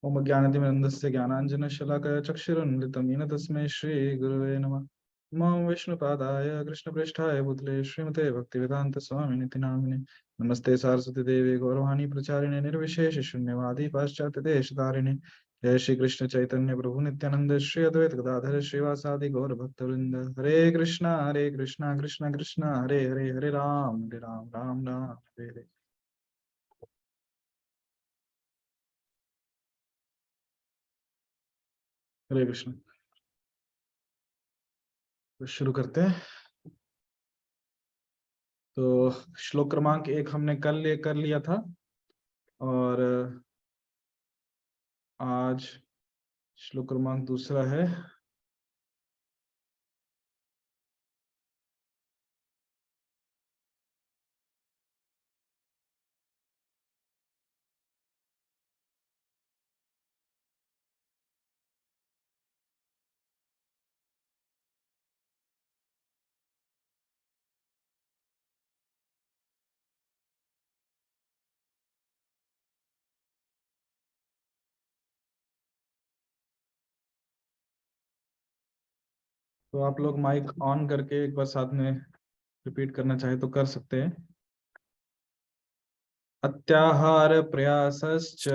ओम ज्ञानतिमिरन्दस्य ज्ञानाञ्जनशलाकया चक्षुरुन्मिलितं येन तस्मै श्रीगुरवे नमः। नमो विष्णुपादाय कृष्णप्रेष्ठाय भूतले श्रीमते भक्तिवेदान्तस्वामिनिति नामिने। नमस्ते सारस्वती देवी गौरवाणी प्रचारिणे निर्विशेष शून्यवादी पाश्चात्य देशधारिणे। जय श्री कृष्ण चैतन्य प्रभु नित्यानंद श्री अद्वैत गदाधर श्रीवासादि गौर भक्तवृंद। हरे कृष्णा कृष्णा कृष्णा हरे हरे, हरे राम राम राम हरे हरे। हरे कृष्ण। तो शुरू करते हैं। तो श्लोक क्रमांक 1 हमने कल कर लिया था और आज श्लोक क्रमांक 2 है। तो आप लोग माइक ऑन करके एक बार साथ में रिपीट करना चाहे तो कर सकते हैं। अत्याहार प्रयासश्च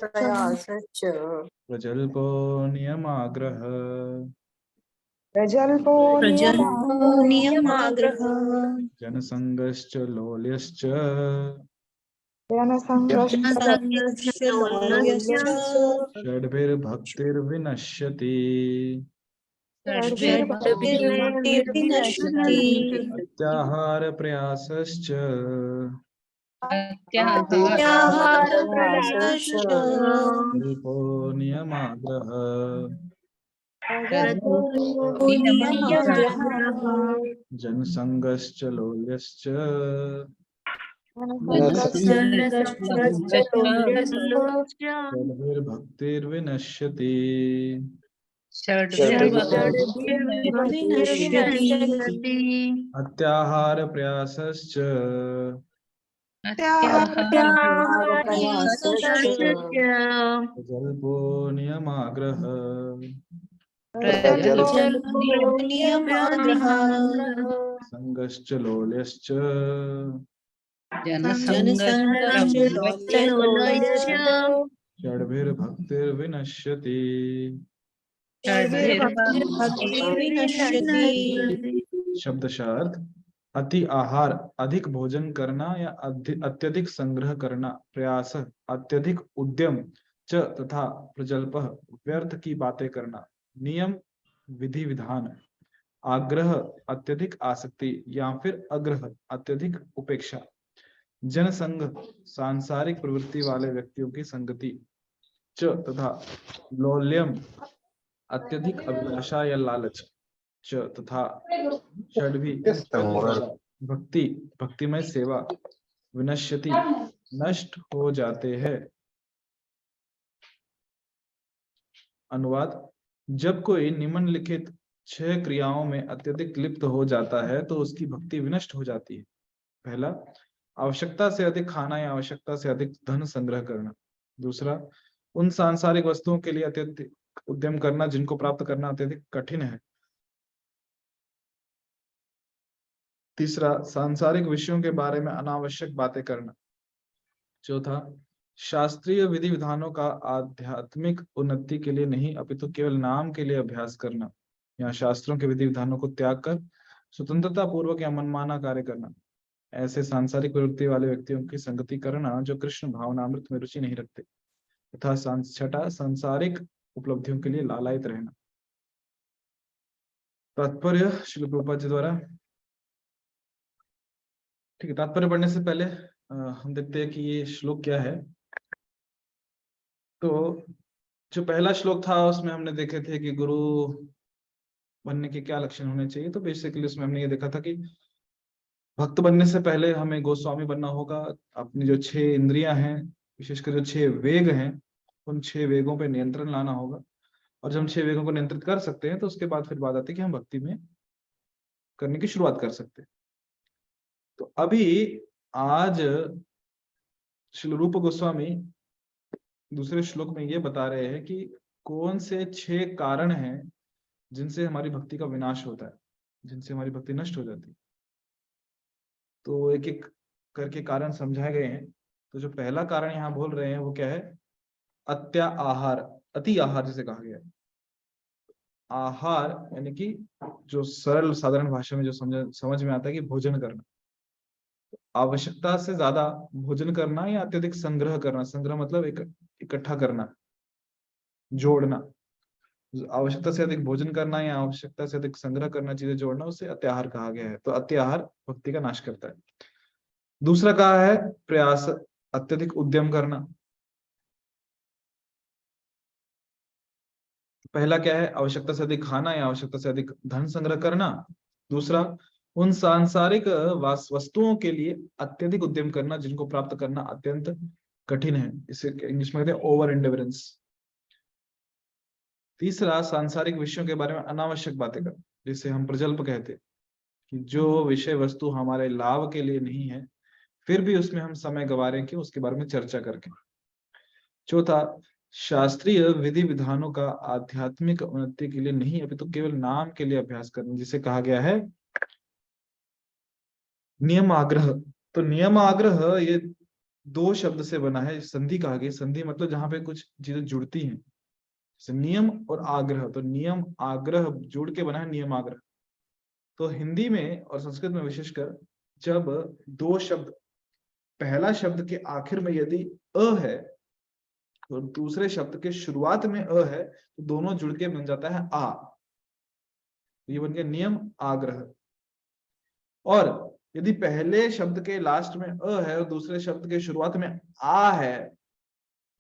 प्रयासश्च प्रजल्पो नियमाग्रह नियमाग्रह जनसंगश्च लोल्यश्च षड्भिर्भक्तिर्विनश्यति। अत्याहार प्रयासश्च अल्पो नियमाग्रह जनसंगश्च लोल्यश्च षड्भिर्भक्तिर्विनश्यति। अत्याहार प्रयासश्च जल्पो नियमाग्रह संगश्च लोल्यश्च षड्भिर्भक्तिर्विनश्यति। शब्दशः अर्थ अति आहार अधिक भोजन करना या अत्यधिक संग्रह करना, प्रयास अत्यधिक उद्यम, च तथा प्रजल्प व्यर्थ की बातें करना, नियम विधि विधान, आग्रह अत्यधिक आसक्ति या फिर अग्रह अत्यधिक उपेक्षा, जनसंग सांसारिक प्रवृत्ति वाले व्यक्तियों की संगति, च तथा लौल्यम अत्यधिक अभिलाषा या लालच, च तथा षड्भी भक्ति भक्तिमय सेवा, विनश्यति नष्ट हो जाते हैं। अनुवाद जब कोई निम्नलिखित 6 क्रियाओं में अत्यधिक लिप्त हो जाता है तो उसकी भक्ति विनष्ट हो जाती है। पहला, आवश्यकता से अधिक खाना या आवश्यकता से अधिक धन संग्रह करना। दूसरा, उन सांसारिक वस्तुओं के लिए अत्यधिक उद्यम करना जिनको प्राप्त करना अत्यधिक कठिन है। तीसरा, सांसारिक विषयों के बारे में अनावश्यक बातें करना। चौथा, शास्त्रीय विधि विधानों का आध्यात्मिक उन्नति के लिए नहीं अपितु केवल नाम के लिए अभ्यास करना या शास्त्रों के विधि विधानों को त्याग कर स्वतंत्रता पूर्वक या मनमाना कार्य करना। ऐसे सांसारिक प्रवृत्ति वाले व्यक्तियों की संगति करना जो कृष्ण भावनामृत में रुचि नहीं रखते। तथा छठा, सांसारिक उपलब्धियों के लिए लालायित रहना। तात्पर्य श्रील प्रभुपाद जी द्वारा। ठीक है, तात्पर्य पढ़ने से पहले हम देखते हैं कि ये श्लोक क्या है। तो जो पहला श्लोक था उसमें हमने देखे थे कि गुरु बनने के क्या लक्षण होने चाहिए। तो बेसिकली उसमें हमने ये देखा था कि भक्त बनने से पहले हमें गोस्वामी बनना होगा। अपनी जो 6 इंद्रियां हैं, विशेषकर जो 6 वेग हैं, उन 6 वेगों पे नियंत्रण लाना होगा। और जब हम 6 वेगों को नियंत्रित कर सकते हैं तो उसके बाद फिर बात आती है कि हम भक्ति में करने की शुरुआत कर सकते हैं। तो अभी आज श्री रूप गोस्वामी दूसरे श्लोक में ये बता रहे हैं कि कौन से 6 कारण हैं जिनसे हमारी भक्ति का विनाश होता है, जिनसे हमारी भक्ति नष्ट हो जाती है। तो एक एक करके कारण समझाए गए हैं। तो जो पहला कारण यहाँ बोल रहे हैं वो क्या है? अत्या आहार, अति आहार जिसे कहा गया है। आहार यानी कि जो सरल साधारण भाषा में जो समझ में आता है कि भोजन करना, आवश्यकता से ज्यादा भोजन करना या अत्यधिक संग्रह करना। संग्रह मतलब इकट्ठा करना, जोड़ना। आवश्यकता से अधिक भोजन करना या आवश्यकता से अधिक संग्रह करना, चीजें जोड़ना, उसे अत्याहार कहा गया है। तो अत्याहार भक्ति का नाश करता है। दूसरा कहा है प्रयास, अत्यधिक उद्यम करना। पहला क्या है? आवश्यकता से अधिक खाना या आवश्यकता से अधिक धन संग्रह करना। दूसरा, उन सांसारिक वस्तुओं के लिए अत्यधिक उद्यम करना जिनको प्राप्त करना अत्यंत कठिन है। इसे इंग्लिश में कहते हैं ओवर एंडेवरेंस। तीसरा, सांसारिक विषयों के बारे में अनावश्यक बातें करना, जिसे हम प्रजल्प कहते हैं, कि जो विषय वस्तु हमारे लाभ के लिए नहीं है फिर भी उसमें हम समय गंवा रहे हैं कि उसके बारे में चर्चा करके। चौथा, शास्त्रीय विधि विधानों का आध्यात्मिक उन्नति के लिए नहीं अभी तो केवल नाम के लिए अभ्यास करना, जिसे कहा गया है नियम आग्रह। तो नियम आग्रह ये 2 शब्द से बना है, संधि कहा गया। संधि मतलब जहां पे कुछ चीजें जुड़ती हैं, जैसे नियम और आग्रह। तो नियम आग्रह जुड़ के बना है नियम आग्रह। तो हिंदी में और संस्कृत में विशेषकर जब 2 शब्द, पहला शब्द के आखिर में यदि अ है और दूसरे शब्द के शुरुआत में अ है, तो दोनों जुड़ के बन जाता है आ। तो ये बन गया नियम आग्रह। और यदि पहले शब्द के लास्ट में अ है और दूसरे शब्द के शुरुआत में आ है,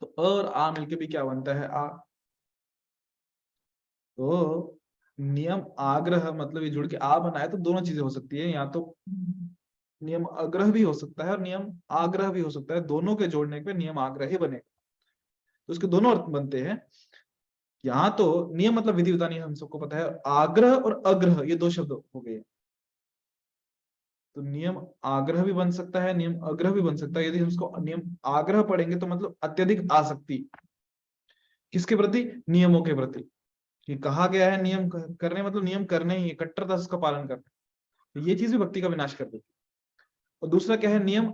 तो अ और आ मिलके भी क्या बनता है? आ। तो नियम आग्रह मतलब ये जुड़ के आ बना है। तो दोनों चीजें हो सकती है, या तो नियम आग्रह भी हो सकता है और नियम आग्रह भी हो सकता है। दोनों के जोड़ने पे नियम आग्रह ही बनेगा। तो उसके दोनों अर्थ बनते हैं। यहाँ तो नियम मतलब विधि विधान, हम सबको पता है। आग्रह और अग्रह ये 2 शब्द हो गए। तो नियम आग्रह भी बन सकता है, नियम अग्रह भी बन सकता है। यदि हम इसको नियम आग्रह पढ़ेंगे तो मतलब अत्यधिक आसक्ति, किसके प्रति? नियमों के प्रति। कि कहा गया है नियम करने, मतलब नियम करने ही, कट्टरता से उसका पालन करना। तो ये चीज भी भक्ति का विनाश कर देती है। और दूसरा क्या है? नियम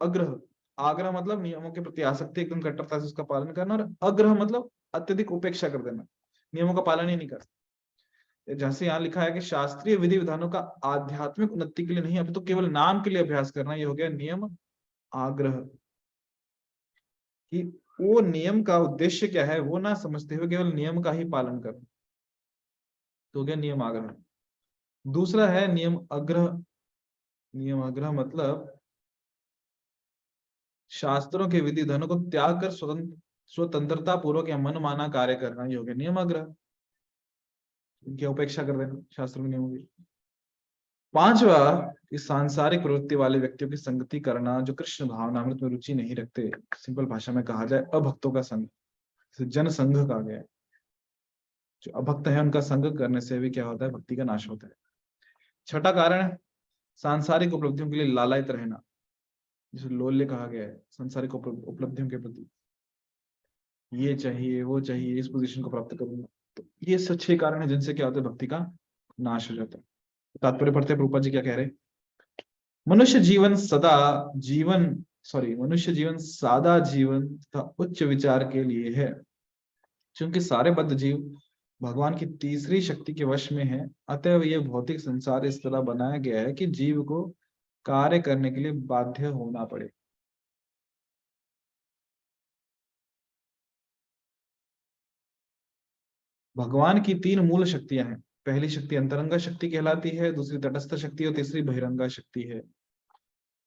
अग्रह। आग्रह मतलब नियमों के प्रति आसक्ति, एकदम कट्टरता से उसका पालन करना। और अग्रह मतलब अत्यधिक उपेक्षा कर देना, नियमों का पालन ही नहीं करना। जैसे यहाँ लिखा है कि शास्त्रीय विधि विधानों का आध्यात्मिक उन्नति के लिए नहीं अभी तो केवल नाम के लिए अभ्यास करना, ये हो गया नियम आग्रह। कि वो नियम का उद्देश्य क्या है वो ना समझते हुए केवल नियम का ही पालन करना, तो हो गया नियम आग्रह। दूसरा है नियम अग्रह। नियम आग्रह मतलब शास्त्रों के विधि विधानों को त्याग कर स्वतंत्रता पूर्वक या मनमाना कार्य करना, ये हो गया नियम आग्रह। इनकी उपेक्षा कर देना शास्त्रों के नियमों की। पांचवा, इस सांसारिक प्रवृत्ति वाले व्यक्तियों की संगति करना जो कृष्ण भावनामृत में रुचि नहीं रखते। सिंपल भाषा में कहा जाए अभक्तों का संग, जन संघ कहा गया है। जो अभक्त है उनका संग करने से भी क्या होता है? भक्ति का नाश होता है। छठा कारण, सांसारिक उपलब्धियों के लिए लालायित रहना, जिसे लोल्य कहा गया है। सांसारिक उपलब्धियों के प्रति ये चाहिए वो चाहिए, इस पोजीशन को प्राप्त करूंगा। तो ये सब 6 कारण है जिनसे क्या होता है? भक्ति का नाश हो जाता है। तात्पर्य पढ़ते हैं प्रभुपाद जी क्या कह रहे हैं। मनुष्य जीवन मनुष्य जीवन सादा जीवन तथा उच्च विचार के लिए है। क्योंकि सारे बद्ध जीव भगवान की तीसरी शक्ति के वश में है, अतः यह भौतिक संसार इस तरह बनाया गया है कि जीव को कार्य करने के लिए बाध्य होना पड़े। भगवान की 3 मूल शक्तियां हैं। पहली शक्ति अंतरंगा शक्ति कहलाती है, दूसरी तटस्थ शक्ति और तीसरी बहिरंगा शक्ति है।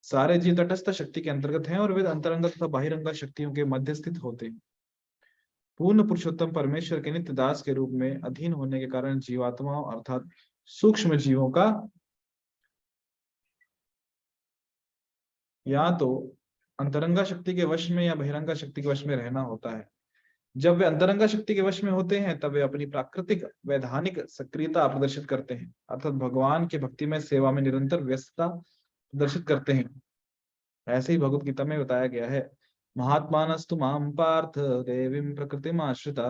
सारे जीव तटस्थ शक्ति के अंतर्गत हैं और वे अंतरंगा तथा बहिरंगा शक्तियों के मध्य स्थित होते हैं। पूर्ण पुरुषोत्तम परमेश्वर के नित्य दास के रूप में अधीन होने के कारण जीवात्माओं अर्थात सूक्ष्म जीवों का या तो अंतरंगा शक्ति के वश में या बहिरंगा शक्ति के वश में रहना होता है। जब वे अंतरंगा शक्ति के वश में होते हैं तब वे अपनी प्राकृतिक वैधानिक सक्रियता प्रदर्शित करते हैं, अर्थात भगवान के भक्ति में सेवा में निरंतर व्यस्तता प्रदर्शित करते हैं। ऐसे ही भगवत गीता में बताया गया है, महात्मानस्तु माम पार्थ देवीं प्रकृतिमाश्रिता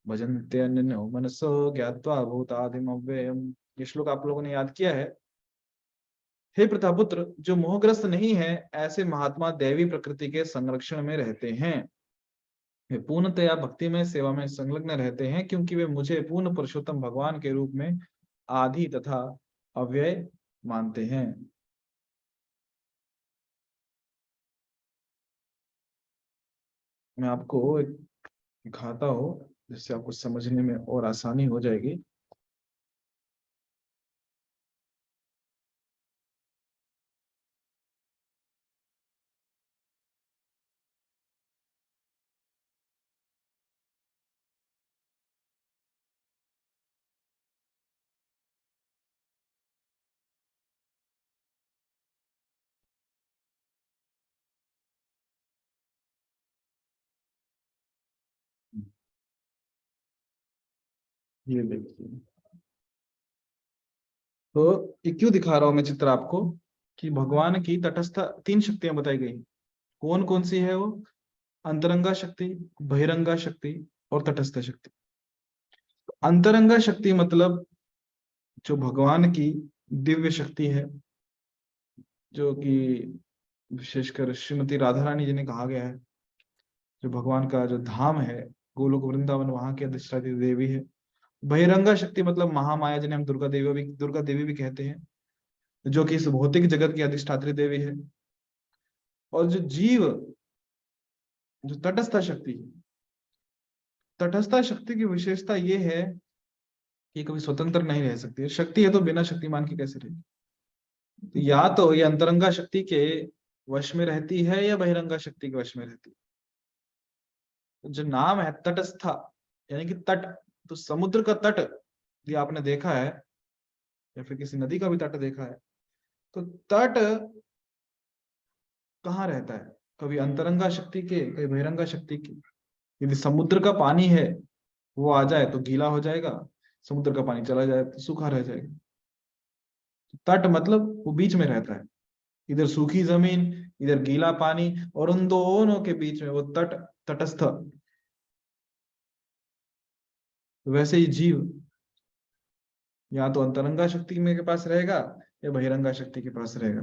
भजन्ते अनन्यो मनसो ज्ञात्वा भूतादिम अव्ययम। ये श्लोक आप लोगों ने याद किया है। हे प्रतापुत्र, जो मोहग्रस्त नहीं है ऐसे महात्मा दैवी प्रकृति के संरक्षण में रहते हैं। वे पूर्णतया भक्ति में सेवा में संलग्न रहते हैं, क्योंकि वे मुझे पूर्ण पुरुषोत्तम भगवान के रूप में आदि तथा अव्यय मानते हैं। मैं आपको एक दिखाता हूँ जिससे आपको समझने में और आसानी हो जाएगी। ये देखिए, तो ये क्यों दिखा रहा हूं मैं चित्र आपको कि भगवान की तटस्थ 3 शक्तियां बताई गई। कौन कौन सी है वो? अंतरंगा शक्ति, बहिरंगा शक्ति और तटस्थ शक्ति। अंतरंगा शक्ति मतलब जो भगवान की दिव्य शक्ति है, जो कि विशेषकर श्रीमती राधा रानी जी ने कहा गया है, जो भगवान का जो धाम है गोलोक वृंदावन, वहां की अधिष्ठात्री देवी है। बहिरंगा शक्ति मतलब महामाया, जिन्हें हम दुर्गा देवी भी कहते हैं, जो कि इस भौतिक जगत की अधिष्ठात्री देवी है। और जो जीव, जो तटस्थ शक्ति है, तटस्थ शक्ति की विशेषता ये है कि कभी स्वतंत्र नहीं रह सकती है। शक्ति है तो बिना शक्तिमान की कैसे रहेगी? तो या तो ये अंतरंगा शक्ति के वश में रहती है या बहिरंगा शक्ति के वश में रहती है। जो नाम है तटस्था, यानी कि तट, तो समुद्र का तट यदि आपने देखा है या फिर किसी नदी का भी तट देखा है, तो तट कहाँ रहता है? कभी अंतरंगा शक्ति के, कभी बहिरंगा शक्ति के। यदि समुद्र का पानी है, वो आ जाए तो गीला हो जाएगा, समुद्र का पानी चला जाए तो सूखा रह जाएगा। तट मतलब वो बीच में रहता है, इधर सूखी जमीन, इधर गीला पानी, और उन दोनों के बीच में वो तट, तटस्थ। वैसे ही जीव या तो अंतरंगा शक्ति में के पास रहेगा या बहिरंगा शक्ति के पास रहेगा।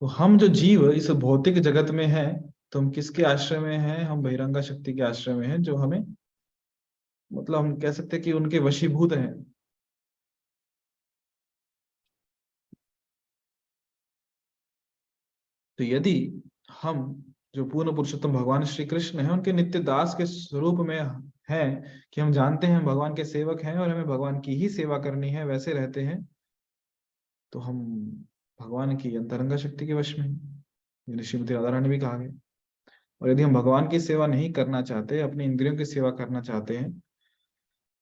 तो हम जो जीव इस भौतिक जगत में हैं, तो हम किसके आश्रय में हैं? हम बहिरंगा शक्ति के आश्रय में हैं, जो हमें, मतलब हम कह सकते हैं कि उनके वशीभूत हैं। तो यदि हम जो पूर्ण पुरुषोत्तम भगवान श्री कृष्ण हैं, उनके नित्य दास के स्वरूप में हैं, कि हम जानते हैं हम भगवान के सेवक हैं और हमें भगवान की ही सेवा करनी है, वैसे रहते हैं, तो हम भगवान की अंतरंगा शक्ति के वश में हैं। श्रीमती राधा रानी भी कहा गया। और यदि हम भगवान की सेवा नहीं करना चाहते, अपनी इंद्रियों की सेवा करना चाहते हैं,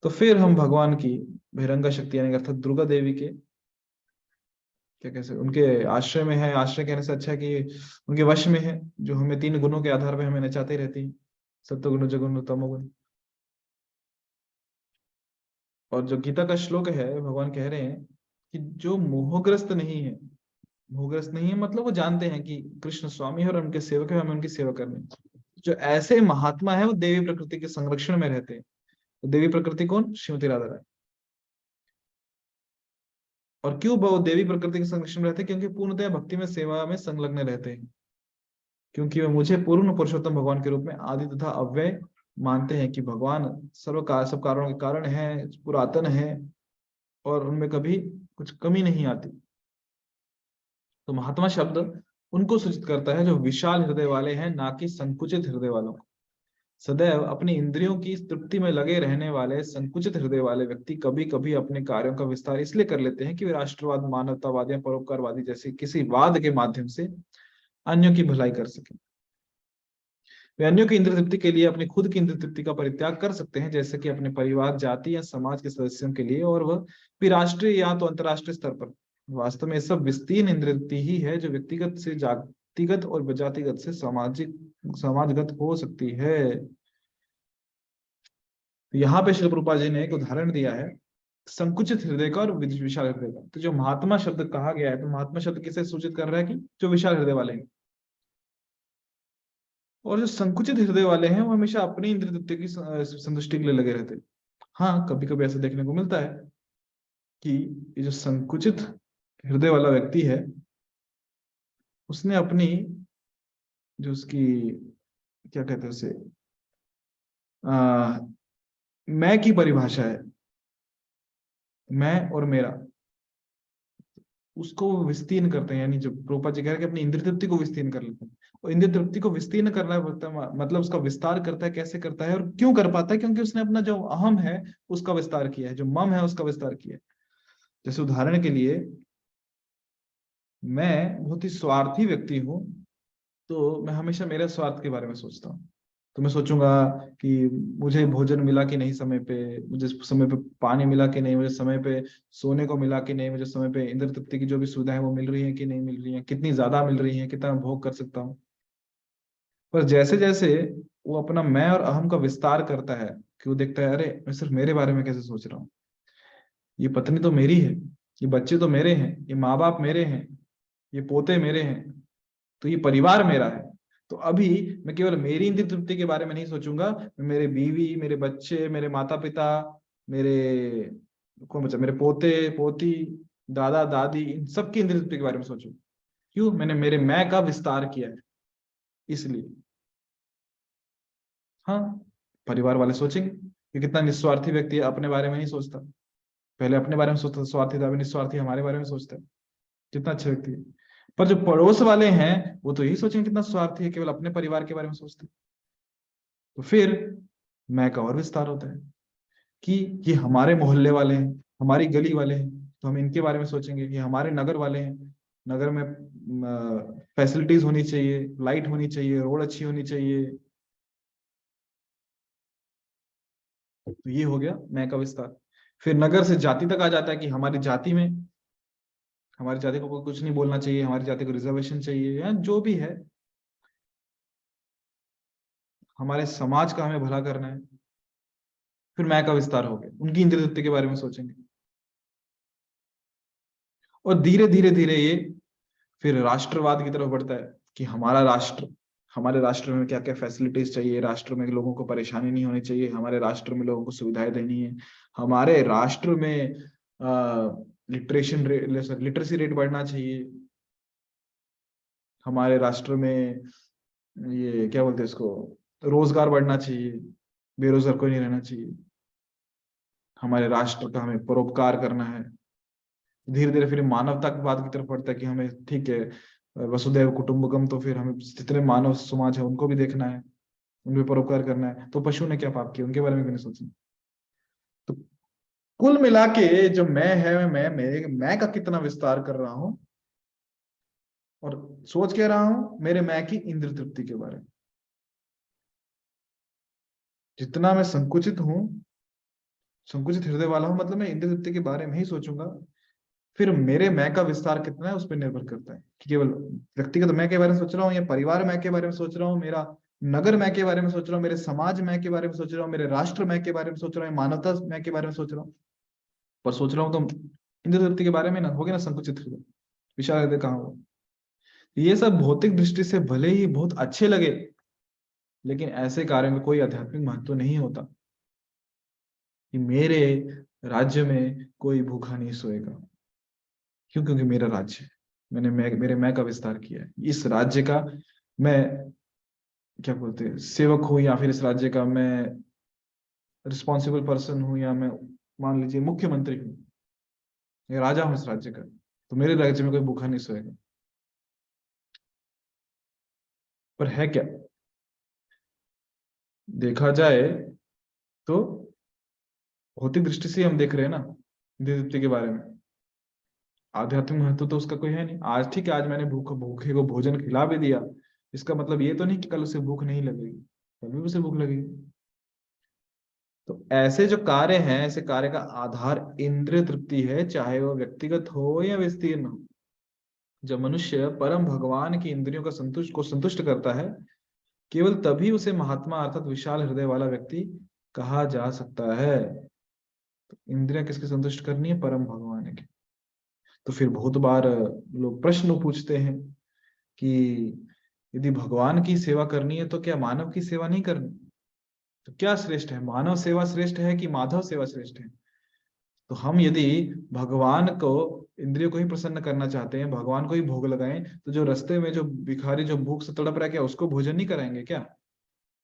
तो फिर हम भगवान की बहिरंगा शक्ति यानी अर्थात दुर्गा देवी के, क्या कैसे, उनके आश्रय में है। आश्रय कहने से अच्छा है कि उनके वश में है, जो हमें 3 गुणों के आधार पर हमें नचाते रहती है, सत्वगुण, रजोगुण, तमोगुण। और जो गीता का श्लोक है, भगवान कह रहे हैं कि जो मोहग्रस्त नहीं है, मोहग्रस्त नहीं है मतलब वो जानते हैं कि कृष्ण स्वामी है और उनके सेवक है, हमें उनकी सेवा करनी है। जो ऐसे महात्मा है वो देवी प्रकृति के संरक्षण में रहते हैं। तो देवी प्रकृति कौन? श्रीमती राधा रानी। और क्यों वो देवी प्रकृति के संरक्षण में रहते हैं? क्योंकि पूर्णतया भक्ति में सेवा में संलग्न रहते हैं, क्योंकि वे मुझे पूर्ण पुरुषोत्तम भगवान के रूप में आदि तथा अव्यय मानते हैं, कि भगवान सब कारणों के कारण है, पुरातन है, और उनमें कभी कुछ कमी नहीं आती। तो महात्मा शब्द उनको सूचित करता है जो विशाल हृदय वाले हैं, ना कि संकुचित हृदय वालों को। सदैव अपनी इंद्रियों की तृप्ति में लगे रहने वाले संकुचित हृदय वाले व्यक्ति कभी कभी अपने कार्यों का विस्तार इसलिए कर लेते हैं कि वे राष्ट्रवाद, मानवतावाद या परोपकारवादी जैसे किसी वाद के माध्यम से अन्यों की भलाई कर सकें। वे अन्यों की इंद्रिय तृप्ति के लिए अपनी खुद की इंद्रिय तृप्ति का परित्याग कर सकते हैं, जैसे कि अपने परिवार, जाति या समाज के सदस्यों के लिए, और वह भी राष्ट्रीय या तो अंतरराष्ट्रीय स्तर पर। वास्तव में सब विस्तीर्ण इंद्रिय तृप्ति ही है जो व्यक्तिगत से जातिगत और जातिगत से सामाजिक समाजगत हो सकती है। तो यहाँ पे श्री प्रभुपाद जी ने एक उदाहरण दिया है संकुचित हृदय का और विशाल हृदय का। तो जो महात्मा शब्द कहा गया है, तो महात्मा शब्द किसे सूचित कर रहा है कि जो विशाल हृदय वाले हैं। और जो संकुचित हृदय वाले हैं वो हमेशा अपनी इंद्रिय तृप्ति की संतुष्टि के लिए लगे रहते हैं। हाँ, कभी कभी ऐसा देखने को मिलता है कि ये जो संकुचित हृदय वाला व्यक्ति है, उसने अपनी जो उसकी क्या कहते हैं उसे मैं की परिभाषा है, मैं और मेरा, उसको विस्तीर्ण करते हैं। यानी जो प्रभुपाद जी कह रहे हैं कि अपनी इंद्रिय तृप्ति को विस्तीर्ण कर लेते हैं। और इंद्रिय तृप्ति को विस्तीर्ण करना मतलब उसका विस्तार करता है। कैसे करता है और क्यों कर पाता है? क्योंकि उसने अपना जो अहम है उसका विस्तार किया है, जो मम है उसका विस्तार किया है। जैसे उदाहरण के लिए, मैं बहुत ही स्वार्थी व्यक्ति हूँ, तो मैं हमेशा मेरे स्वार्थ के बारे में सोचता हूँ। तो मैं सोचूंगा कि मुझे भोजन मिला कि नहीं समय पे, मुझे समय पे पानी मिला कि नहीं, मुझे समय पे सोने को मिला कि नहीं, मुझे समय पे इंद्रिय तृप्ति की जो भी सुविधा है वो मिल रही है कि नहीं मिल रही है, कितनी ज्यादा मिल रही है, कितना मैं भोग कर सकता हूँ। पर जैसे जैसे वो अपना मैं और अहम का विस्तार करता है, कि वो देखता है, अरे मैं सिर्फ मेरे बारे में कैसे सोच रहा हूँ, ये पत्नी तो मेरी है, ये बच्चे तो मेरे हैं, ये माँ बाप मेरे हैं, ये पोते मेरे हैं, तो ये परिवार मेरा है। तो अभी मैं केवल मेरी इंद्रिय तृप्ति के बारे में नहीं सोचूंगा, मैं मेरे बीवी, मेरे बच्चे, मेरे माता पिता, मेरे कौन बचा, मेरे पोते पोती, दादा दादी, इन सबकी इंद्रिय तृप्ति के बारे में सोचूं। क्यों? मैंने मेरे मैं का विस्तार किया है, इसलिए। हाँ, परिवार वाले सोचेंगे कि कितना निस्वार्थी व्यक्ति है, अपने बारे में नहीं सोचता। पहले अपने बारे में सोचता, स्वार्थी था, अभी निस्वार्थी हमारे बारे में सोचता है। कितना अच्छा व्यक्ति है। पर जो पड़ोस वाले हैं वो तो यही सोचेंगे कितना स्वार्थी है, केवल अपने परिवार के बारे में सोचते हैं। तो फिर मैं का और विस्तार होता है कि ये हमारे मोहल्ले वाले हैं, हमारी गली वाले हैं, तो हम इनके बारे में सोचेंगे। ये हमारे नगर वाले हैं, नगर में फैसिलिटीज होनी चाहिए, लाइट होनी चाहिए, रोड अच्छी होनी चाहिए। तो ये हो गया मैं का विस्तार। फिर नगर से जाति तक आ जाता है कि हमारी जाति में, हमारी जाति को कोई कुछ नहीं बोलना चाहिए, हमारी जाति को रिजर्वेशन चाहिए, या जो भी है, हमारे समाज का हमें भला करना है। फिर मैं का विस्तार हो गया, उनकी इंद्रिय तृप्ति के बारे में सोचेंगे। और धीरे धीरे धीरे ये फिर राष्ट्रवाद की तरफ बढ़ता है कि हमारा राष्ट्र, हमारे राष्ट्र में क्या क्या फैसिलिटीज चाहिए, राष्ट्र में लोगों को परेशानी नहीं होनी चाहिए, हमारे राष्ट्र में लोगों को सुविधाएं देनी है, हमारे राष्ट्र में लिटरेसी रेट बढ़ना चाहिए, हमारे राष्ट्र में ये क्या बोलते हैं इसको, रोजगार बढ़ना चाहिए, बेरोजगार कोई नहीं रहना चाहिए, हमारे राष्ट्र का हमें परोपकार करना है। धीरे धीरे फिर मानवतावाद की तरफ बढ़ता है कि हमें, ठीक है, वसुदैव कुटुंबकम, तो फिर हमें जितने मानव समाज है उनको भी देखना है, उनपे परोपकार करना है। तो पशु ने क्या पाप किया, उनके बारे में क्यों नहीं सोचना? तो कुल मिला के जो मैं है, मैं मेरे मैं का कितना विस्तार कर रहा हूँ, और सोच क्या रहा हूँ, मेरे मैं की इंद्रिय तृप्ति के बारे में। जितना मैं संकुचित हूँ, संकुचित हृदय वाला हूँ, मतलब मैं इंद्रिय तृप्ति के बारे में ही सोचूंगा। फिर मेरे मैं का विस्तार कितना है उस पर निर्भर करता है कि केवल व्यक्तिगत मैं के बारे में सोच रहा हूँ, या परिवार मैं के बारे में सोच रहा हूँ, मेरा नगर मैं के बारे में सोच रहा हूँ, मेरे समाज मैं के बारे में सोच रहा हूँ, मेरे राष्ट्र मैं के बारे में सोच रहा हूँ, मानवता मैं के बारे में सोच रहा हूँ। पर सोच रहा हूँ तो इंद्रिय तृप्ति के बारे में ना, हो गया ना संकुचित हृदय, विशाल हृदय कहाँ हो। ये सब भौतिक दृष्टि से भले ही बहुत अच्छे लगे, लेकिन ऐसे कार्य में कोई आध्यात्मिक महत्व नहीं होता। कि मेरे राज्य में कोई भूखा नहीं सोएगा, क्यों? क्योंकि मेरा राज्य है, मैंने मेरे मैं का विस्तार किया है। इस राज्य का मैं क्या बोलते हैं सेवक हूँ, या फिर इस राज्य का मैं रिस्पॉन्सिबल पर्सन हूँ, या मैं मान लीजिए मुख्यमंत्री हूँ, या राजा हूँ इस राज्य का। तो मेरे राज्य में कोई भूखा नहीं सोएगा। पर है क्या, देखा जाए तो भौतिक दृष्टि से हम देख रहे हैं ना दिव्य के बारे में, आध्यात्मिक महत्व तो उसका कोई है नहीं। आज ठीक है, आज मैंने भूखे को भोजन खिला भी दिया, इसका मतलब ये तो नहीं कि कल उसे भूख नहीं लगेगी, कल भी उसे भूख लगेगी। तो ऐसे जो कार्य हैं, ऐसे कार्य का आधार इंद्रिय तृप्ति है, चाहे वो व्यक्तिगत हो या विस्तीर्ण हो। जब मनुष्य परम भगवान की इंद्रियों का संतुष्ट करता है, केवल तभी उसे महात्मा अर्थात विशाल हृदय वाला व्यक्ति कहा जा सकता है। तो इंद्रियां किसकी संतुष्ट करनी है? परम भगवान की। तो फिर बहुत बार लोग प्रश्न पूछते हैं कि यदि भगवान की सेवा करनी है तो क्या मानव की सेवा नहीं करनी? तो क्या श्रेष्ठ है, मानव सेवा श्रेष्ठ है कि माधव सेवा श्रेष्ठ है? तो हम यदि भगवान को, इंद्रियों को ही प्रसन्न करना चाहते हैं, भगवान को ही भोग लगाएं, तो जो रास्ते में जो भिखारी जो भूख से तड़प रहा है, क्या उसको भोजन नहीं कराएंगे क्या?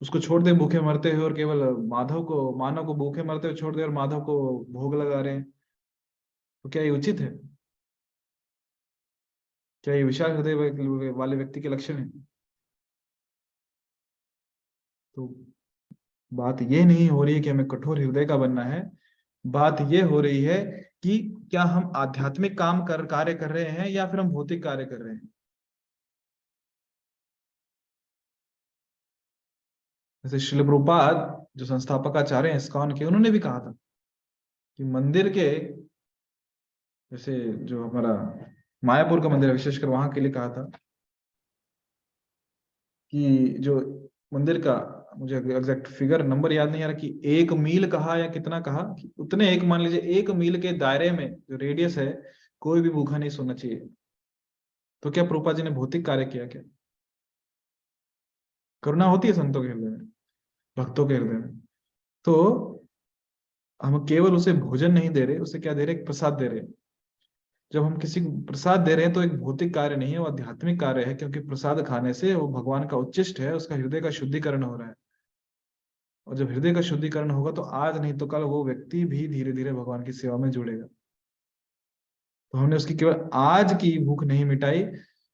उसको छोड़ दे भूखे मरते हुए और केवल मानव को भूखे मरते हुए छोड़ दे और माधव को भोग लगा रहे हैं? तो क्या ये उचित है? क्या ये विशाल हृदय वाले व्यक्ति के लक्षण है? तो बात ये नहीं हो रही है कि हमें कठोर हृदय का बनना है। बात ये हो रही है कि क्या हम आध्यात्मिक कार्य कर रहे हैं या फिर हम भौतिक कार्य कर रहे हैं। जैसे श्रील प्रभुपाद जो संस्थापक आचार्य हैं इस्कॉन के, उन्होंने भी कहा था कि मंदिर के, जैसे जो हमारा मायापुर का मंदिर है विशेषकर, वहां के लिए कहा था कि जो मंदिर का, मुझे एग्जैक्ट फिगर नंबर याद नहीं आ रहा, कि 1 मील कहा या कितना कहा, कि उतने, एक मान लीजिए 1 मील के दायरे में जो रेडियस है, कोई भी भूखा नहीं सोना चाहिए। तो क्या प्रभुपाद जी ने भौतिक कार्य किया क्या? करुणा होती है संतों के हृदय में, भक्तों के हृदय में। तो हम केवल उसे भोजन नहीं दे रहे, उसे क्या दे रहे? एक प्रसाद दे रहे हैं। जब हम किसी को प्रसाद दे रहे हैं तो एक भौतिक कार्य नहीं है, वो आध्यात्मिक कार्य है, क्योंकि प्रसाद खाने से वो भगवान का उच्चिष्ट है, उसका हृदय का शुद्धिकरण हो रहा है। और जब हृदय का शुद्धिकरण होगा तो आज नहीं तो कल वो व्यक्ति भी धीरे धीरे भगवान की सेवा में जुड़ेगा। तो हमने उसकी केवल आज की भूख नहीं मिटाई,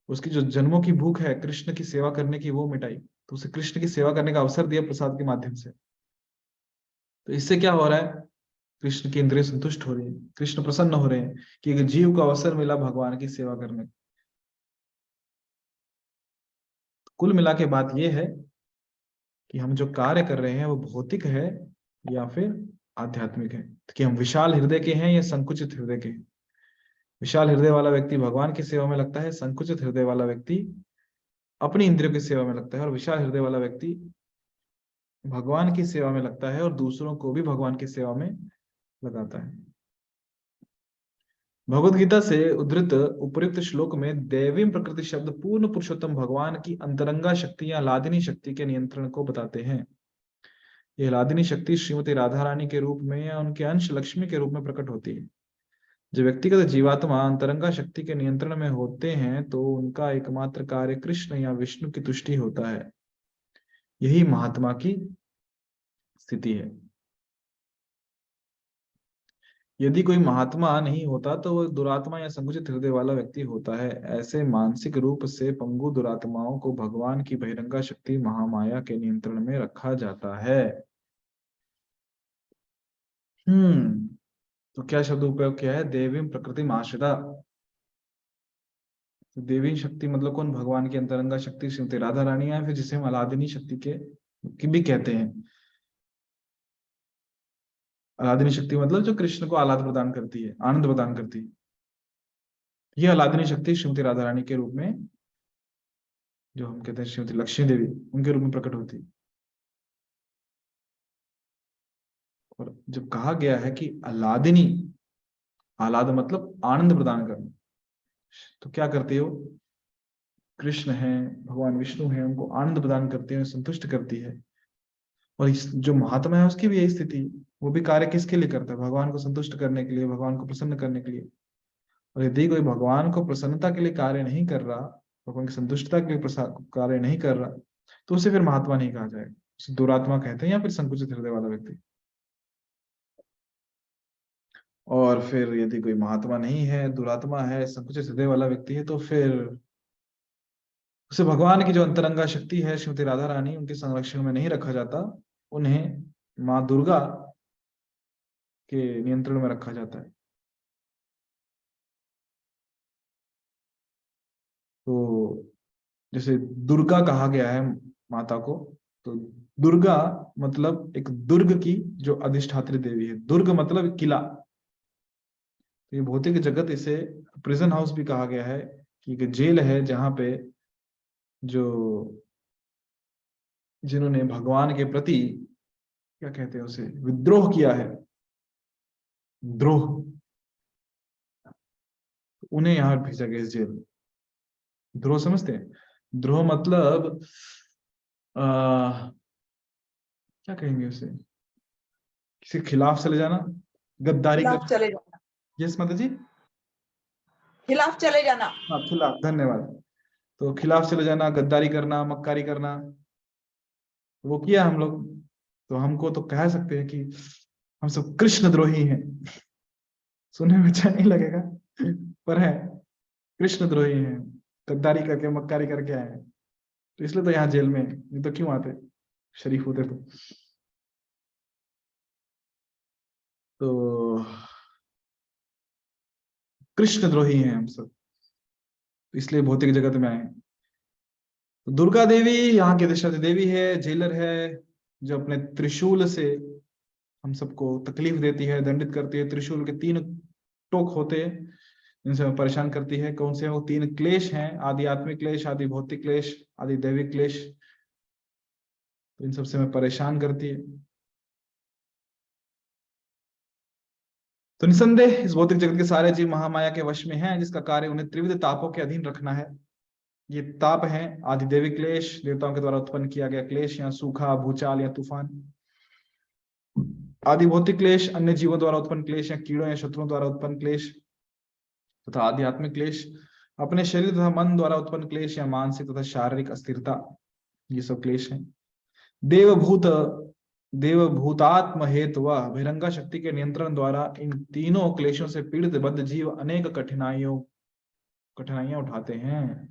उसकी जो जन्मों की भूख है कृष्ण की सेवा करने की, वो मिटाई। तो उसे कृष्ण की सेवा करने का अवसर दिया प्रसाद के माध्यम से। तो इससे क्या हो रहा है? कृष्ण की इंद्रिय संतुष्ट हो रही है, कृष्ण प्रसन्न हो रहे हैं कि एक जीव को अवसर मिला भगवान की सेवा करने का। कुल मिला के बात यह है कि हम जो कार्य कर रहे हैं वो भौतिक है या फिर आध्यात्मिक है, कि हम विशाल हृदय के हैं या संकुचित हृदय के हैं। विशाल हृदय वाला व्यक्ति भगवान की सेवा में लगता है, संकुचित हृदय वाला व्यक्ति अपनी इंद्रियों की सेवा में लगता है, और विशाल हृदय वाला व्यक्ति भगवान की सेवा में लगता है और दूसरों को भी भगवान की सेवा में लगाता है। भगवत गीता से उद्धृत उपयुक्त श्लोक में दैवीं प्रकृति शब्द पूर्ण पुरुषोत्तम भगवान की अंतरंगा शक्ति या लादिनी शक्ति के नियंत्रण को बताते हैं। यह लादिनी शक्ति श्रीमती राधा रानी के रूप में या उनके अंश लक्ष्मी के रूप में प्रकट होती है। जो व्यक्तिगत जीवात्मा अंतरंगा शक्ति के नियंत्रण में होते हैं तो उनका एकमात्र कार्य कृष्ण या विष्णु की तुष्टि होता है। यही महात्मा की स्थिति है। यदि कोई महात्मा नहीं होता तो वह दुरात्मा या संकुचित हृदय वाला व्यक्ति होता है। ऐसे मानसिक रूप से पंगु दुरात्माओं को भगवान की बहिरंगा शक्ति महामाया के नियंत्रण में रखा जाता है। तो क्या शब्द उपयोग किया है? देवी प्रकृति आश्रिता। तो देवी शक्ति मतलब कौन? भगवान की अंतरंगा शक्ति श्रीमती राधा रानी है, फिर जिसे हम अलादिनी शक्ति के की भी कहते हैं। अलादिनी शक्ति मतलब जो कृष्ण को आह्लाद प्रदान करती है, आनंद प्रदान करती है। यह अलादिनी शक्ति श्रीमती राधा रानी के रूप में, जो हम कहते हैं श्रीमती लक्ष्मी देवी, उनके रूप में प्रकट होती है। और जब कहा गया है कि अलादिनी, आह्लाद मतलब आनंद प्रदान करना, तो क्या करती हो? कृष्ण है, भगवान विष्णु है, उनको आनंद प्रदान करती है, संतुष्ट करती है। और इस जो महात्मा है उसकी भी यही स्थिति। वो भी कार्य किसके लिए करता है? भगवान को संतुष्ट करने के लिए, भगवान को प्रसन्न करने के लिए। और यदि कोई भगवान को प्रसन्नता के लिए कार्य नहीं कर रहा, भगवान की संतुष्टता के लिए कार्य नहीं कर रहा, तो उसे फिर महात्मा नहीं कहा जाएगा, उसे दुरात्मा कहते हैं या फिर संकुचित हृदय वाला व्यक्ति। और फिर यदि कोई महात्मा नहीं है, दुरात्मा है, संकुचित हृदय वाला व्यक्ति है, तो फिर उसे भगवान की जो अंतरंगा शक्ति है श्रीमती राधा रानी, उनके संरक्षण में नहीं रखा जाता। उन्हें माँ दुर्गा के नियंत्रण में रखा जाता है। तो जैसे दुर्गा कहा गया है माता को, तो दुर्गा मतलब एक दुर्ग की जो अधिष्ठात्री देवी है। दुर्ग मतलब किला। तो ये भौतिक जगत, इसे प्रिजन हाउस भी कहा गया है, कि एक जेल है जहां पे जो, जिन्होंने भगवान के प्रति क्या कहते हैं उसे, विद्रोह किया है, द्रोह, उन्हें यहाँ भेजा गया इस जेल में। द्रोह समझते हैं? द्रोह मतलब क्या कहेंगे उसे, किसी के खिलाफ चले जाना, गद्दारी खिलाफ कर। चले जाना, यस माता जी, खिलाफ चले जाना। हाँ खिलाफ, धन्यवाद। तो खिलाफ चले जाना, गद्दारी करना, मक्कारी करना, वो किया हम लोग। तो हमको तो कह सकते हैं कि हम सब कृष्ण द्रोही हैं। सुनने में अच्छा नहीं लगेगा, पर है, कृष्ण द्रोही हैं, गद्दारी करके मक्कारी करके आए हैं। तो इसलिए तो यहाँ जेल में है, नहीं तो क्यों आते, शरीफ होते तो कृष्ण द्रोही हैं हम सब, तो इसलिए भौतिक जगत में आए हैं। तो दुर्गा देवी यहाँ की अधिष्ठात्री देवी है, जेलर है, जो अपने त्रिशूल से हम सबको तकलीफ देती है, दंडित करती है। त्रिशूल के 3 टोक होते हैं, इनसे हमें परेशान करती है। कौन से हैं वो 3 क्लेश हैं? आदि आत्मिक क्लेश, आदि भौतिक क्लेश, आदि दैविक क्लेश। तो इन सबसे हमें परेशान करती है। तो निसंदेह इस भौतिक जगत के सारे जीव महामाया के वश में हैं, जिसका कार्य उन्हें त्रिविध तापों के अधीन रखना है। ये ताप है आदि दैविक क्लेश, देवताओं के द्वारा उत्पन्न किया गया क्लेश, या सूखा, भूचाल या तूफान। आदि भौतिक क्लेश अन्य जीवों द्वारा उत्पन्न क्लेश, या कीड़ों या शत्रुओं द्वारा उत्पन्न क्लेश। तथा आध्यात्मिक क्लेश अपने शरीर तथा मन द्वारा उत्पन्न क्लेश, या मानसिक तथा शारीरिक अस्थिरता, ये सब क्लेश हैं। देवभूत देवभूतात्म हेतु व बहिरंगा शक्ति के नियंत्रण द्वारा इन तीनों क्लेशों से पीड़ित बद्ध जीव अनेक कठिनाइयां उठाते हैं।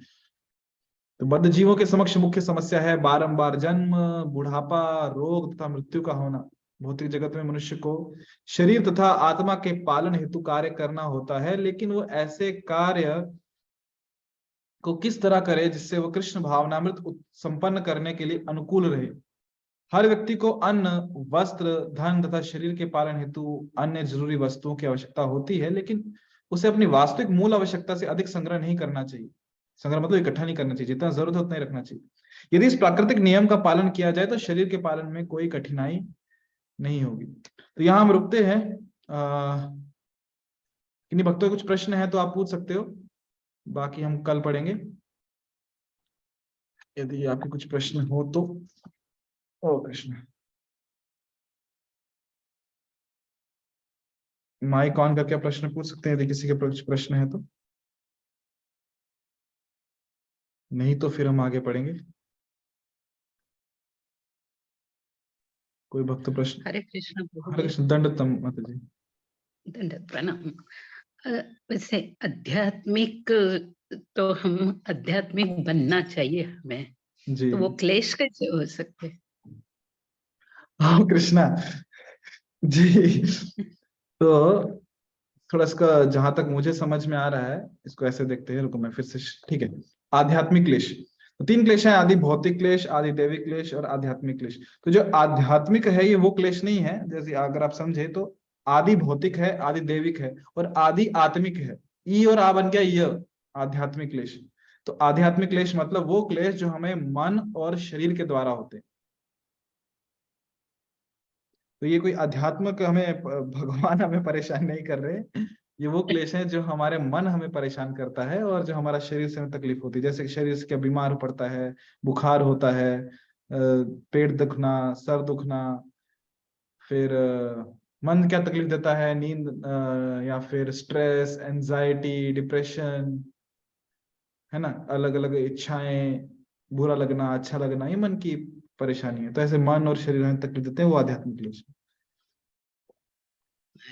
तो बद्ध जीवों के समक्ष मुख्य समस्या है बारंबार जन्म, बुढ़ापा, रोग तथा मृत्यु का होना। भौतिक जगत में मनुष्य को शरीर तथा आत्मा के पालन हेतु कार्य करना होता है, लेकिन वो ऐसे कार्य को किस तरह करे जिससे वो कृष्ण भावनामृत संपन्न करने के लिए अनुकूल रहे। हर व्यक्ति को अन्न, वस्त्र, धन तथा शरीर के पालन हेतु अन्य जरूरी वस्तुओं की आवश्यकता होती है, लेकिन उसे अपनी वास्तविक मूल आवश्यकता से अधिक संग्रह नहीं करना चाहिए। संग्रह मतलब इकट्ठा नहीं करना चाहिए, जितना जरूरत है उतना ही रखना चाहिए। यदि इस प्राकृतिक नियम का पालन किया जाए तो शरीर के पालन में कोई कठिनाई नहीं होगी। तो यहाँ हम रुकते हैं। किन्हीं भक्तों के कुछ प्रश्न है तो आप पूछ सकते हो, बाकी हम कल पढ़ेंगे। यदि आपके कुछ प्रश्न हो तो। ओ कृष्ण, माइक ऑन करके प्रश्न पूछ सकते हैं यदि किसी के कुछ प्रश्न है तो, नहीं तो फिर हम आगे पढ़ेंगे। कोई भक्त प्रश्न? हरे कृष्ण प्रभु हरे जी। कृष्ण, दंडतम माता जी। दंडवत प्रणाम। वैसे आध्यात्मिक, तो हम आध्यात्मिक बनना चाहिए हमें, जी तो वो क्लेश कैसे हो सकते? हाँ कृष्णा जी। तो थोड़ा इसका जहां तक मुझे समझ में आ रहा है, इसको ऐसे देखते हैं, रुको मैं फिर से, ठीक है। आध्यात्मिक क्लेश, तो 3 क्लेश हैं, आदि भौतिक क्लेश, आदि दैविक क्लेश और आध्यात्मिक क्लेश। तो जो आध्यात्मिक है ये वो क्लेश नहीं है, जैसे अगर आप समझे तो आदि भौतिक है, आदि दैविक है और आदि आत्मिक है। ई और आ बन गया य, आध्यात्मिक क्लेश। तो आध्यात्मिक क्लेश मतलब वो क्लेश जो हमें मन और शरीर के द्वारा होते हैं। तो ये कोई अध्यात्मक हमें भगवान हमें परेशान नहीं कर रहे, ये वो क्लेश है जो हमारे मन हमें परेशान करता है और जो हमारा शरीर से हमें तकलीफ होती है। जैसे शरीर से क्या बीमार पड़ता है, बुखार होता है, पेट दुखना, सर दुखना, फिर मन क्या तकलीफ देता है, नींद, या फिर स्ट्रेस, एंजाइटी, डिप्रेशन, है ना, अलग अलग इच्छाएं, बुरा लगना, अच्छा लगना, ये मन की परेशानी है। तो ऐसे मन और शरीर हमें तकलीफ देते हैं, वो आध्यात्मिक क्लेश है।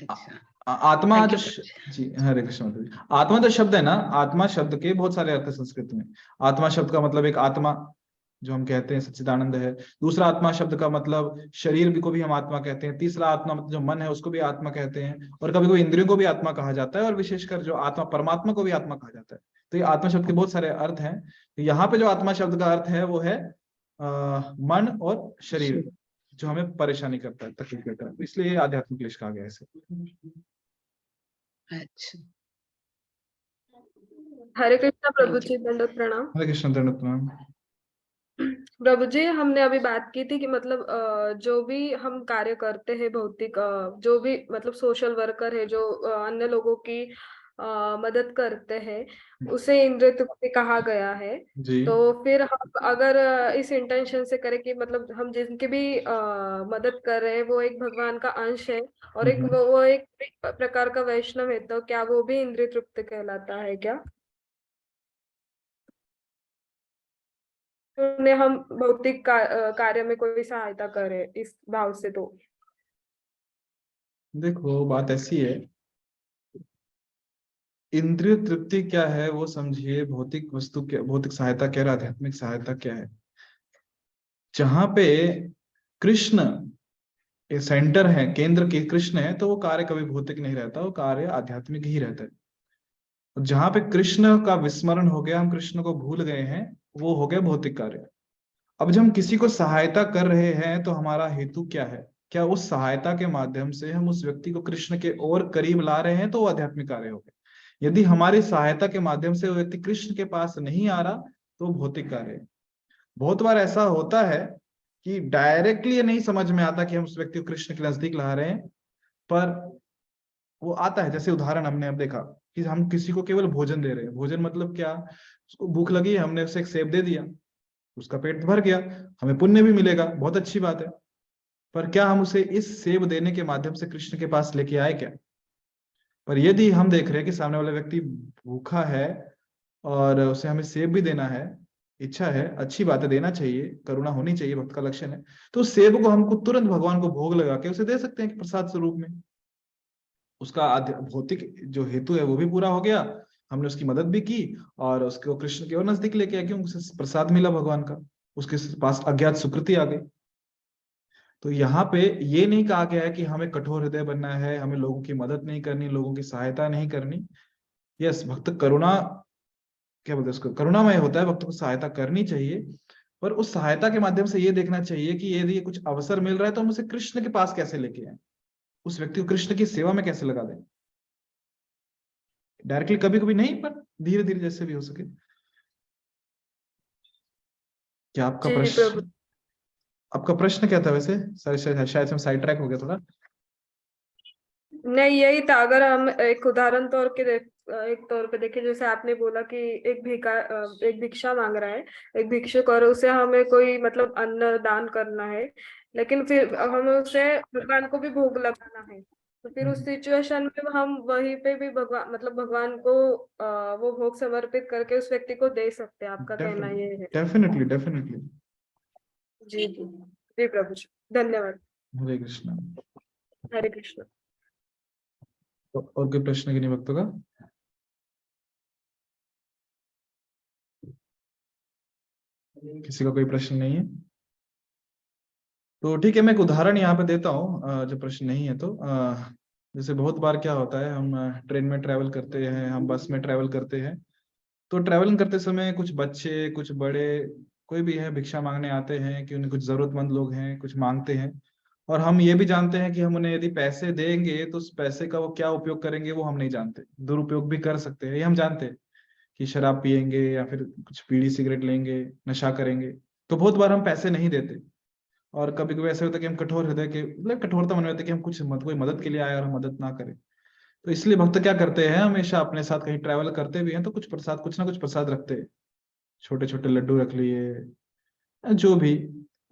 अच्छा, आत्मा थैंक जो यू। जी हरे कृष्ण माता जी। आत्मा जो शब्द है ना, आत्मा शब्द के बहुत सारे अर्थ है संस्कृत में। आत्मा शब्द का मतलब एक आत्मा जो हम कहते हैं सच्चिदानंद है। दूसरा आत्मा शब्द का मतलब शरीर भी को भी हम आत्मा कहते हैं। तीसरा आत्मा मतलब जो मन है उसको भी आत्मा कहते हैं, और कभी कभी इंद्रियों को भी आत्मा कहा जाता है, और विशेषकर जो आत्मा परमात्मा को भी आत्मा कहा जाता है। तो ये आत्मा शब्द के बहुत सारे अर्थ हैं। तो यहाँ पे जो आत्मा शब्द का अर्थ है वो है मन और शरीर, जो हमें परेशानी करता है, तकलीफ करता है, इसलिए आध्यात्मिक क्लेश कहा गया है इसे। अच्छा, हरे कृष्णा प्रभु थैंक यू। जी, दंडवत प्रणाम। हरे कृष्ण, दंडवत प्रणाम। प्रभु जी, हमने अभी बात की थी कि मतलब जो भी हम कार्य करते हैं भौतिक, जो भी मतलब सोशल वर्कर है जो अन्य लोगों की मदद करते हैं, उसे इंद्रिय तृप्ति कहा गया है। जी। तो फिर हम अगर इस इंटेंशन से करें कि मतलब हम जिनकी भी मदद कर रहे हैं वो एक भगवान का अंश है और एक वो एक प्रकार का वैष्णव है, तो क्या वो भी इंद्रिय तृप्ति कहलाता है क्या? उन्हें हम भौतिक कार्य में कोई सहायता करे इस भाव से, तो देखो बात ऐसी है, इंद्रिय तृप्ति क्या है वो समझिए, भौतिक वस्तु क्या, भौतिक सहायता क्या है, आध्यात्मिक सहायता क्या है। जहां पे कृष्ण सेंटर है, केंद्र के कृष्ण है, तो वो कार्य कभी भौतिक नहीं रहता, वो कार्य आध्यात्मिक ही रहता है। और जहां पे कृष्ण का विस्मरण हो गया, हम कृष्ण को भूल गए हैं, वो हो गया भौतिक कार्य। अब जब हम किसी को सहायता कर रहे हैं तो हमारा हेतु क्या है? क्या उस सहायता के माध्यम से हम उस व्यक्ति को कृष्ण के और करीब ला रहे हैं, तो वो आध्यात्मिक कार्य हो गया। यदि हमारी सहायता के माध्यम से वो व्यक्ति कृष्ण के पास नहीं आ रहा, तो वो भौतिक कार्य है। बहुत बार ऐसा होता है कि डायरेक्टली ये नहीं समझ में आता कि हम उस व्यक्ति को कृष्ण के नजदीक ला रहे हैं, पर वो आता है। जैसे उदाहरण हमने अब देखा कि हम किसी को केवल भोजन दे रहे हैं। भोजन मतलब क्या? उसको भूख लगी है, हमने उसे एक सेब दे दिया, उसका पेट भर गया, हमें पुण्य भी मिलेगा, बहुत अच्छी बात है। पर क्या हम उसे इस सेब देने के माध्यम से कृष्ण के पास लेके आए क्या? पर यदि हम देख रहे हैं कि सामने वाला व्यक्ति भूखा है और उसे हमें सेब भी देना है, इच्छा है, अच्छी बात है, देना चाहिए, करुणा होनी चाहिए, भक्त का लक्षण है, तो उस सेब को हमको तुरंत भगवान को भोग लगा के उसे दे सकते हैं कि प्रसाद स्वरूप में। उसका भौतिक जो हेतु है वो भी पूरा हो गया, हमने उसकी मदद भी की और उसको कृष्ण की ओर नजदीक लेके आए, क्यों? उसे प्रसाद मिला भगवान का, उसके पास अज्ञात सुकृति आ गई। तो यहाँ पे ये नहीं कहा गया है कि हमें कठोर हृदय बनना है, हमें लोगों की मदद नहीं करनी, लोगों की सहायता नहीं करनी। यस, भक्त करुणा, क्या बोलते हैं उसको, करुणामय होता है, भक्त को सहायता करनी चाहिए। पर उस सहायता के माध्यम से ये देखना चाहिए कि यदि कुछ अवसर मिल रहा है तो हम उसे कृष्ण के पास कैसे लेके आए, उस व्यक्ति को कृष्ण की सेवा में कैसे लगा दें। डायरेक्टली कभी कभी नहीं, पर धीरे धीरे जैसे भी हो सके। क्या आपका जी प्रभु। प्रश्न, आपका प्रश्न क्या था वैसे? शायद से साइड ट्रैक हो गया थोड़ा। नहीं, यही था। अगर हम एक उदाहरण एक तौर पे देखें, जैसे आपने बोला कि एक भिक्षा मांग रहा है, एक भिक्षुक, और उसे हमें कोई मतलब अन्न दान करना है, लेकिन फिर हमें उसे भगवान को भी भोग लगाना है। तो फिर उस सिचुएशन में हम वहीं पे भी भगवान मतलब भगवान को वो भोग समर्पित करके उस व्यक्ति को दे सकते हैं। आपका कहना ये है? Definitely definitely. जी जी जी प्रभु जी, धन्यवाद। हरे कृष्णा। हरे कृष्ण। तो और कोई प्रश्न की नहीं भक्तों का? किसी का कोई प्रश्न नहीं है तो ठीक है, मैं एक उदाहरण यहाँ पे देता हूँ जो प्रश्न नहीं है तो। जैसे बहुत बार क्या होता है, हम ट्रेन में ट्रैवल करते हैं, हम बस में ट्रैवल करते हैं, तो ट्रैवलिंग करते समय कुछ बच्चे, कुछ बड़े, कोई भी है, भिक्षा मांगने आते हैं कि उन्हें, कुछ जरूरतमंद लोग हैं, कुछ मांगते हैं। और हम ये भी जानते हैं कि हम उन्हें यदि पैसे देंगे तो उस पैसे का वो क्या उपयोग करेंगे वो हम नहीं जानते, दुरुपयोग भी कर सकते हैं, ये हम जानते हैं कि शराब पियेंगे या फिर कुछ बीड़ी सिगरेट लेंगे, नशा करेंगे। तो बहुत बार हम पैसे नहीं देते। और कभी कभी ऐसा होता है कि हम कठोर हृदय के, मतलब कठोरता मन में होता है कि हम कुछ कोई मदद के लिए आए और हम मदद ना करें। तो इसलिए भक्त क्या करते हैं, हमेशा अपने साथ कहीं ट्रैवल करते भी हैं तो कुछ प्रसाद, कुछ ना कुछ प्रसाद रखते हैं। छोटे छोटे लड्डू रख लिए, जो भी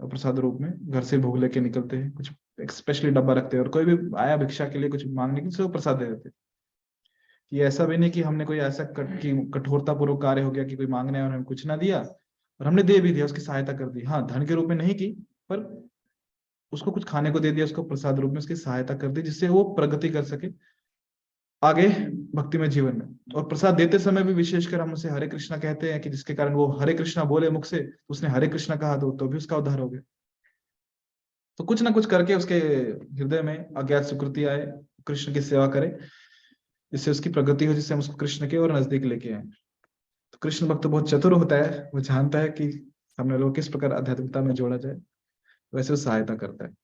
प्रसाद रूप में घर से भोग लेके निकलते हैं, कुछ एक स्पेशली डब्बा रखते हैं, और कोई भी आया भिक्षा के लिए कुछ मांगने की, तो प्रसाद दे देते हैं। ये ऐसा भी नहीं कि हमने कोई ऐसा कठोरता पूर्वक कार्य हो गया कि कोई मांगने आया और हमने कुछ ना दिया और हमने दे भी दिया, उसकी सहायता कर दी, हाँ धन के रूप में नहीं की, पर उसको कुछ खाने को दे दिया, उसको प्रसाद रूप में उसकी सहायता कर दी, जिससे वो प्रगति कर सके आगे भक्ति में, जीवन में। और प्रसाद देते समय भी विशेषकर हम उसे हरे कृष्णा कहते हैं कि जिसके कारण वो हरे कृष्णा बोले मुख से, उसने हरे कृष्णा कहा तो भी उसका उद्धार हो गया। तो कुछ ना कुछ करके उसके हृदय में अज्ञात सुकृति आए, कृष्ण की सेवा करे, जिससे उसकी प्रगति हो, जिससे हम उसको कृष्ण के और नजदीक लेके आए। तो कृष्ण भक्त बहुत चतुर होता है, वो जानता है कि हमने लोग किस प्रकार आध्यात्मिकता में जोड़ा जाए, वैसे वो सहायता करता है।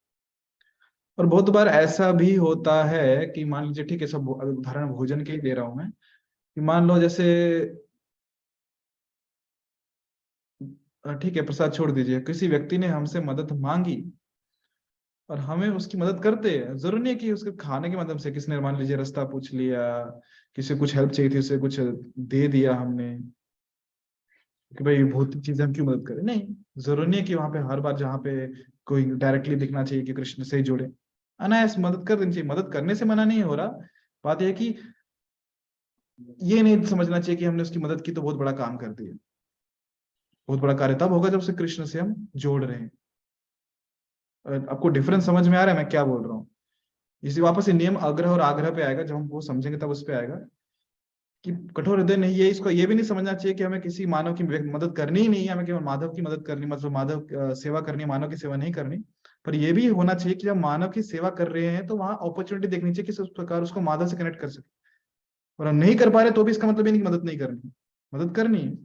और बहुत बार ऐसा भी होता है कि मान लीजिए, ठीक है, सब उदाहरण भोजन के ही दे रहा हूं मैं, कि मान लो जैसे ठीक है प्रसाद छोड़ दीजिए, किसी व्यक्ति ने हमसे मदद मांगी और हमें उसकी मदद करते हैं, जरूरी नहीं है कि उसके खाने के माध्यम से, किसने मान लीजिए रास्ता पूछ लिया, किसी को कुछ हेल्प चाहिए थी उसे कुछ दे दिया हमने, कि भाई भौतिक चीजें हम क्यों मदद करें, नहीं, जरूरी नहीं है कि वहां पे हर बार जहाँ पे कोई डायरेक्टली दिखना चाहिए कि कृष्ण से ही जुड़े, अनायास मदद कर देनी चाहिए, मदद करने से मना नहीं हो रहा। बात यह है कि ये नहीं समझना चाहिए कि हमने उसकी मदद की तो बहुत बड़ा काम कर दिया। बहुत बड़ा कार्य तब होगा जब उसे कृष्ण से हम जोड़ रहे हैं। आपको डिफरेंस समझ में आ रहा है मैं क्या बोल रहा हूँ? इसी वापस से नियम आग्रह और आग्रह पे आएगा, जब हम वो समझेंगे तब उस पे आएगा कि कठोर हृदय नहीं है। इसको ये भी नहीं समझना चाहिए कि हमें किसी मानव की मदद करनी ही नहीं है, हमें केवल माधव की मदद करनी, मतलब माधव सेवा करनी, मानव की सेवा नहीं करनी। पर ये भी होना चाहिए कि जब मानव की सेवा कर रहे हैं तो वहां अपॉर्चुनिटी देखनी चाहिए कि उस प्रकार उसको माधव से कनेक्ट कर सके। और हम नहीं कर पा रहे तो भी इसका मतलब ये नहीं कि मदद नहीं करनी, मदद करनी है।